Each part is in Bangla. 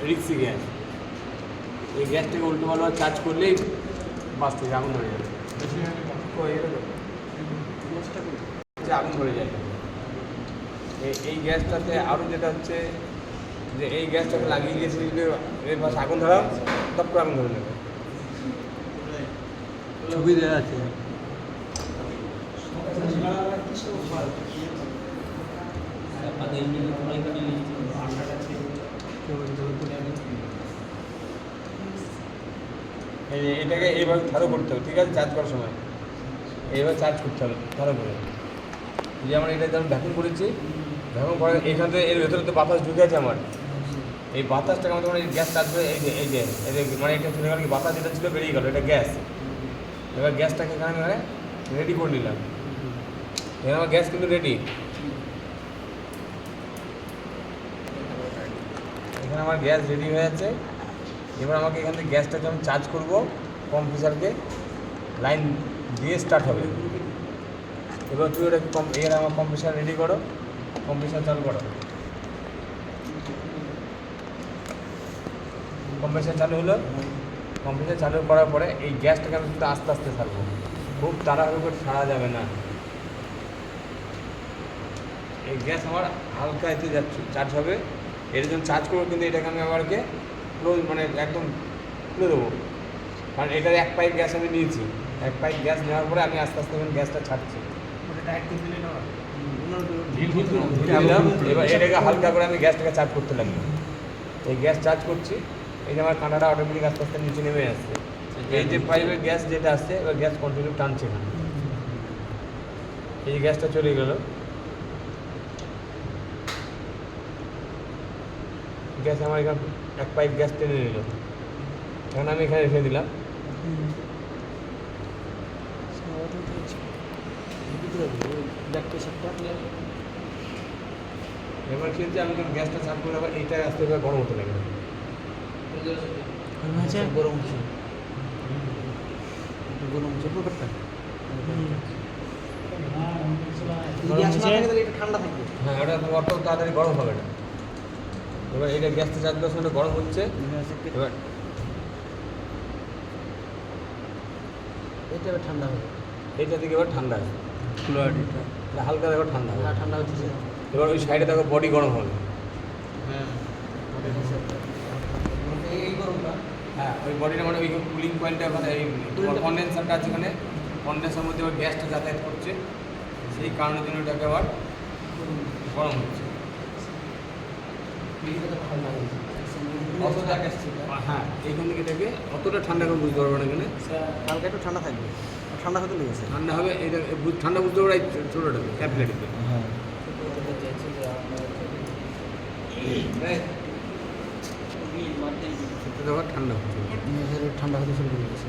রিক্সি গ্যাস, এই গ্যাসটাকে উল্টো পাল্টা চার্জ করলেই বাস থেকে আগুন ধরে যাবে, আগুন ধরে যায়। এই গ্যাসটাতে আরও যেটা হচ্ছে যে এই গ্যাসটাকে লাগিয়ে দিয়েছে, এর পাশে আগুন ধরা তপ করে আগুন ধরে নেবে। ছবি দেওয়া আছে। এটাকে এইভাবে চালু করতে হবে, ঠিক আছে? চার্জ করার সময় এইভাবে চার্জ করতে হবে চালু করে। যেমন এটা যেমন ভ্যাকুম করেছি, ভ্যাকুম করে এখান থেকে এর ভেতরে তো বাতাস ঢুকে আছে আমার, এই বাতাসটাকে আমাদের মানে গ্যাস চার্জ করে এই যে মানে এটা চলে গেল, বাতাস যেটা ছিল বেরিয়ে গেল, এটা গ্যাস। এবার গ্যাসটাকে এখানে আমি রেডি করে নিলাম, এখানে আমার গ্যাস কিন্তু রেডি। এখানে আমার গ্যাস রেডি হয়ে আছে। এবার আমাকে এখান থেকে গ্যাসটাকে আমি চার্জ করবো, কম্প্রেসারকে লাইন দিয়ে স্টার্ট হবে। এবার তুই ওটা এর আমার কম্প্রেসার রেডি করো, কম্প্রেসার চালু করো। কম্প্রেসার চালু হলো, কম্প্রেসার চালু করার পরে এই গ্যাসটাকে আমি কিন্তু আস্তে আস্তে ছাড়বো, খুব তাড়াহুড়ো করে ছাড়া যাবে না। এই গ্যাস আমার হালকা এতে যাচ্ছে, চার্জ হবে। এটা যখন চার্জ করবো কিন্তু এটাকে আমি আমাকে ক্লোজ মানে একদম খুলে দেবো, কারণ এটার এক পাইপ গ্যাস আমি নিয়েছি। এক পাইপ গ্যাস নেওয়ার পরে আমি আস্তে আস্তে গ্যাসটা ছাড়ছি। এবার এটাকে হালকা করে আমি গ্যাসটাকে চার্জ করতে লাগলাম। এই গ্যাস চার্জ করছি, এই যে আমার কাঁটাটা অটোমেটিক আস্তে আস্তে নিচে নেমে আসছে। এই যে পাইপের গ্যাস যেটা আসছে, এবার গ্যাস কন্টিনিউ টানছে এখানে। এই গ্যাসটা চলে গেল, গ্যাস আমার এখানে এক পাইপ গ্যাস টেনে নিল, এখন আমি এখানে রেখে দিলাম। এবার কি হচ্ছে, আমি যখন গ্যাসটা চাপ করে আবার এইটা আস্তে করে গরম হতে লাগবে। গরম হচ্ছে, গরম হচ্ছে পুরোটা। ঠান্ডা থাকবে, হ্যাঁ ওটা অত তাড়াতাড়ি গরম হবে না। এবার এটা গ্যাসটা চার্জ করার সময় গরম হচ্ছে, এবার এটা এবার ঠান্ডা হবে, এইটা থেকে এবার ঠান্ডা হবে, হালকা এবার ঠান্ডা হবে। ঠান্ডা হচ্ছে। এবার ওই সাইডে দেখো বডি গরম হবে। হ্যাঁ এই গরমটা, হ্যাঁ ওই বডিটা মানে ওই কুলিং পয়েন্টটা মানে এই কন্ডেন্সারটা আছে, এখানে কন্ডেন্সার মধ্যে আবার গ্যাসটা যাতায়াত করছে, সেই কারণের জন্য ওটাকে আবার গরম হচ্ছে। অতটা হ্যাঁ এইখান থেকে এটাকে অতটা ঠান্ডা করে বুঝতে পারবো না, এখানে হালকা একটু ঠান্ডা থাকবে, ঠান্ডা হতে লেগেছে। ঠান্ডা হবে, এটা ঠান্ডা বুঝতে পারবো এই ছোটোটাকে ক্যাপিলারিতে। হ্যাঁ ঠান্ডা হচ্ছে, ঠান্ডা হতে শুরু করে দিয়েছে,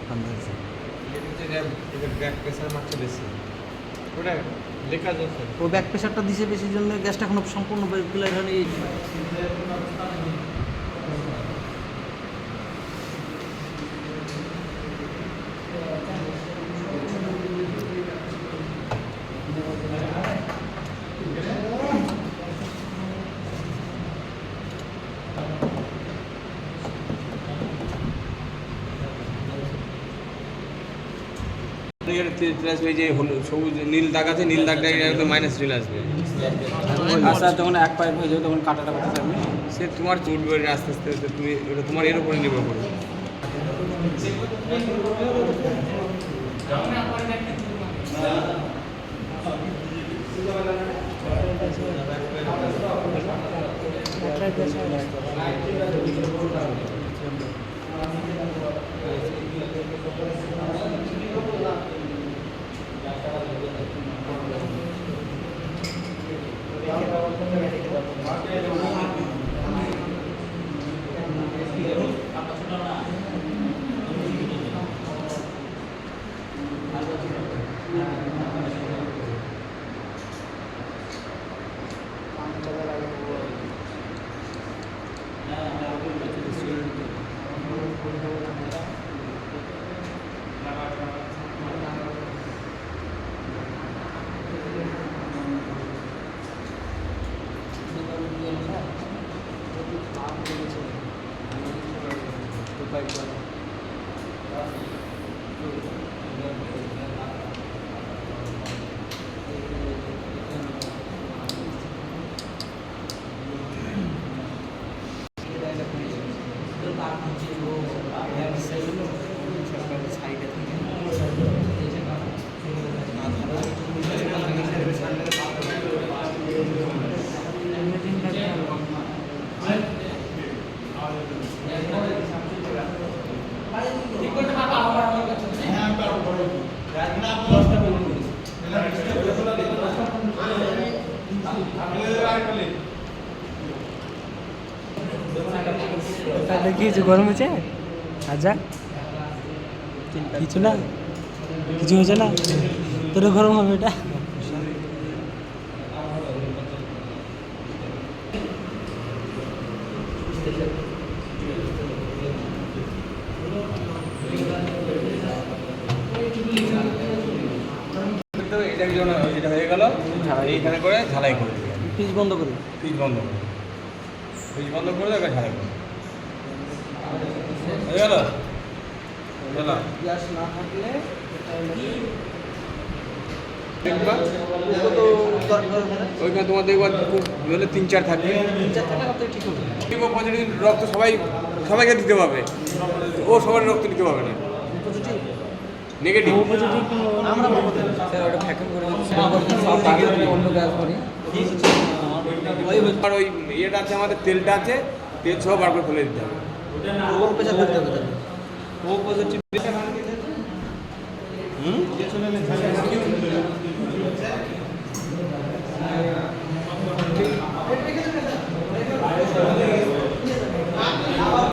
ঠান্ডা হয়েছে। ব্যাক প্রেসার মারছে বেশি, ওটা লেখা যাচ্ছে। ও ব্যাক প্রেশারটা দিছে বেশির জন্য গ্যাসটা এখনো সম্পূর্ণ ক্লিয়ার হয়নি। এই যে সবুজ নীল দাগ আছে, নীল দাগটা একদম মাইনাস চলে আসবে। আস্তে যখন এক পাইপ হয়ে যাবে তখন কাটাটা করতে থাকবে, সে তোমার চলবে আস্তে আস্তে, তুমি ওটা তোমার এর উপরে নির্ভর করবে। তাহলে কি হয়েছে, গরম হয়েছে? আচ্ছা কিছু না, কিছু হয়েছে না, তোর গরম হবে এটা। এটা যেটা হয়ে গেল, এইখানে করে ঝালাই করে দিবে। ফ্রিজ বন্ধ করি, ফ্রিজ বন্ধ করে, ফ্রিজ বন্ধ করে দেবে, ঝালাই করে হয়ে গেল। চলো গ্যাস না থাকলে দেখবা তো দরকার ওইখানে তোমার দেখবা খুব হলে 3-4 থাকবে। 3-4 থাকলে কত ঠিক হবে। পজিটিভ রক্ত সবাইকে দিতে পারবে, ও সবার রক্ত দিতে পারবে না। পজিটিভ নেগেটিভ পজিটিভ আমরা বলবো স্যার ওটা ভ্যাকুম করে অন্য গ্যাস করি। আর ওই ইয়েটা আছে, আমাদের তেলটা আছে, তেল সহ বার করে ফেলে দিতে হবে। ও পেশা করতে হবে তাহলে। ও পজিটিভ হুম